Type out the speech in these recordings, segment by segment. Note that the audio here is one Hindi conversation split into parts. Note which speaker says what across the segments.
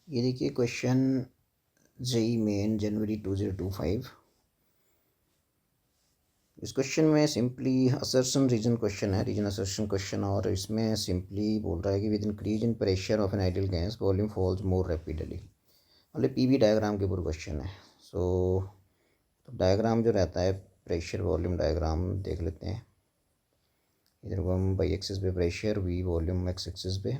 Speaker 1: ये देखिए क्वेश्चन जेई मेन जनवरी 2025। इस क्वेश्चन में सिंपली असर्शन रीजन क्वेश्चन है, रीजन असर्शन क्वेश्चन, और इसमें सिंपली बोल रहा है कि with increase in pressure of an ideal gas volume falls more rapidly. मतलब पीवी डायग्राम के ऊपर क्वेश्चन है। तो डायग्राम जो रहता है प्रेशर वॉल्यूम डायग्राम देख लेते हैं। इधर को हम वाई एक्सिस पे pressure, V volume x axis पे।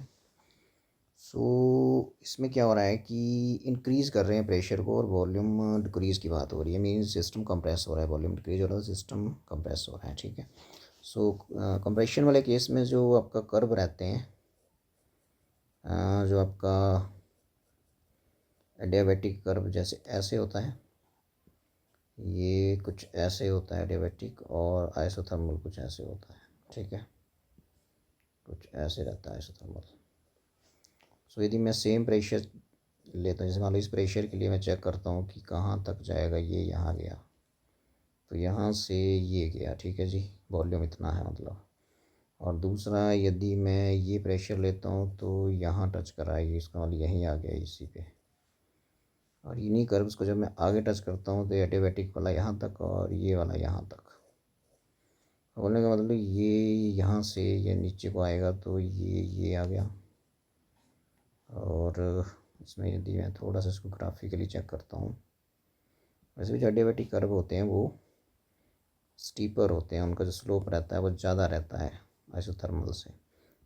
Speaker 1: इसमें क्या हो रहा है कि इंक्रीज़ कर रहे हैं प्रेशर को और वॉल्यूम डिक्रीज़ की बात हो रही है। मीन्स सिस्टम कंप्रेस हो रहा है, वॉल्यूम डिक्रीज हो रहा है, सिस्टम कंप्रेस हो रहा है। ठीक है। कंप्रेशन वाले केस में जो आपका कर्व रहते हैं, जो आपका एडियाबैटिक कर्व जैसे ऐसे होता है, ये कुछ ऐसे होता है एडियाबैटिक, और आइसोथर्मल कुछ ऐसे होता है। ठीक है, कुछ ऐसे रहता है आइसोथर्मल। यदि मैं सेम प्रेशर लेता हूँ, जैसे मान लो इस प्रेशर के लिए मैं चेक करता हूँ कि कहाँ तक जाएगा, ये यहाँ गया, तो यहाँ से ये गया। ठीक है जी, वॉल्यूम इतना है मतलब। और दूसरा यदि मैं ये प्रेशर लेता हूँ तो यहाँ टच करा है, इसका मतलब यहीं आ गया इसी पे। और इन्हीं कर्व्स को जब मैं आगे टच करता हूँ तो एडियाबैटिक वाला यहाँ तक और ये वाला यहाँ तक। बोलने का मतलब ये यहाँ से ये नीचे को आएगा तो ये आ गया। और इसमें यदि मैं थोड़ा सा इसको ग्राफिकली चेक करता हूँ, वैसे भी जो एडियाबैटिक कर्व होते हैं वो स्टीपर होते हैं, उनका जो स्लोप रहता है वो ज़्यादा रहता है आइसोथर्मल से।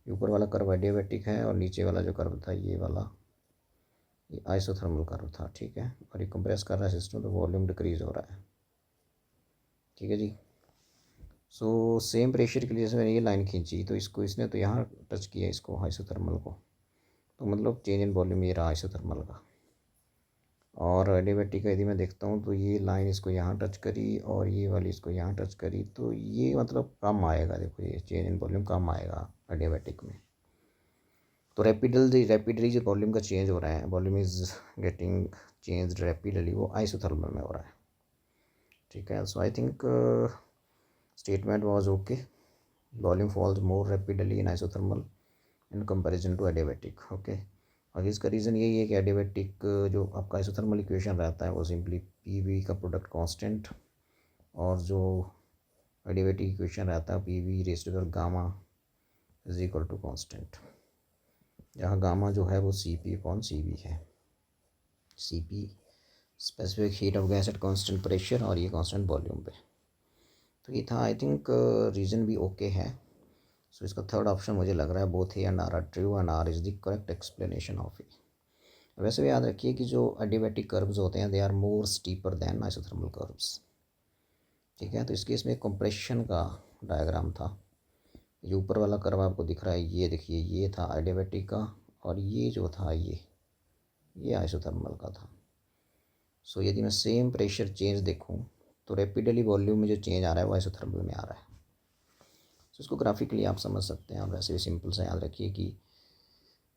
Speaker 1: ऊपर वाला कर्व एडियाबैटिक है और नीचे वाला जो कर्व था ये वाला, ये आइसोथर्मल कर्व था। ठीक है, और ये कंप्रेस कर रहा है सिस्टम तो वॉल्यूम डिक्रीज़ हो रहा है। ठीक है जी। सेम प्रेशर के लिए जैसे मैंने ये लाइन खींची तो इसको इसने तो यहाँ टच किया, इसको आइसोथर्मल को, तो मतलब चेंज इन वॉल्यूम ये रहा आइसोथर्मल का। और एडियाबैटिक का यदि मैं देखता हूँ तो ये लाइन इसको यहाँ टच करी और ये वाली इसको यहाँ टच करी, तो ये मतलब कम आएगा। देखो ये चेंज इन वॉल्यूम कम आएगा एडियाबैटिक में। तो रैपिडली जो वॉल्यूम का चेंज हो रहा है, volume is getting change rapidly, वो आइसोथर्मल में हो रहा है। ठीक है, so I think statement was okay. Volume falls more rapidly in isothermal in comparison to adiabatic. Okay, और इसका रीज़न यही है कि एडियाबैटिक जो आपका आइसोथर्मल इक्वेशन रहता है वो सिंपली पी वी का प्रोडक्ट कांस्टेंट, और जो एडियाबैटिक इक्वेशन रहता है P V raise to power gamma is equal to constant, जहाँ गामा जो है वो C P upon C V है। C P specific heat of gas at constant pressure, और ये कांस्टेंट वॉल्यूम पे। तो ये था, आई थिंक रीज़न भी ओके है। इसका थर्ड ऑप्शन मुझे लग रहा है both A and are are true and R is the correct explanation of it. वैसे भी याद रखिए कि जो एडियाबैटिक कर्व्स होते हैं they are more steeper than isothermal curves. ठीक है, तो इस केस में कंप्रेशन का डायग्राम था। ये ऊपर वाला कर्व आपको दिख रहा है, ये देखिए ये था एडियाबैटिक का, और ये जो था ये आइसोथर्मल का था। यदि मैं सेम प्रेशर चेंज देखूँ तो रैपिडली वॉल्यूम में जो चेंज आ रहा है वो आइसोथर्मल में आ रहा है। इसको ग्राफिकली आप समझ सकते हैं। और वैसे भी सिंपल सा याद रखिए कि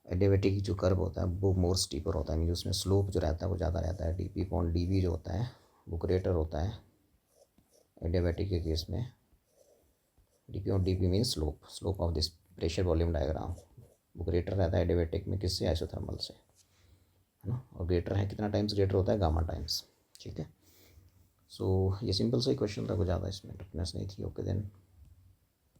Speaker 1: एडियाबैटिक जो कर्व होता है वो मोर स्टीपर होता है, मीन उसमें स्लोप जो रहता है वो ज़्यादा रहता है। D P point D B जो होता है वो ग्रेटर होता है एडियाबैटिक के केस में। डी पी और D P mean slope of this pressure volume diagram, वो ग्रेटर रहता है एडियाबैटिक में, किससे, आइसोथर्मल से, है ना। और ग्रेटर है कितना टाइम्स ग्रेटर होता है, गामा टाइम्स। ठीक है, ये सिंपल सा ही क्वेश्चन था, कुछ ज़्यादा इसमें टफनेस नहीं थी। Okay then.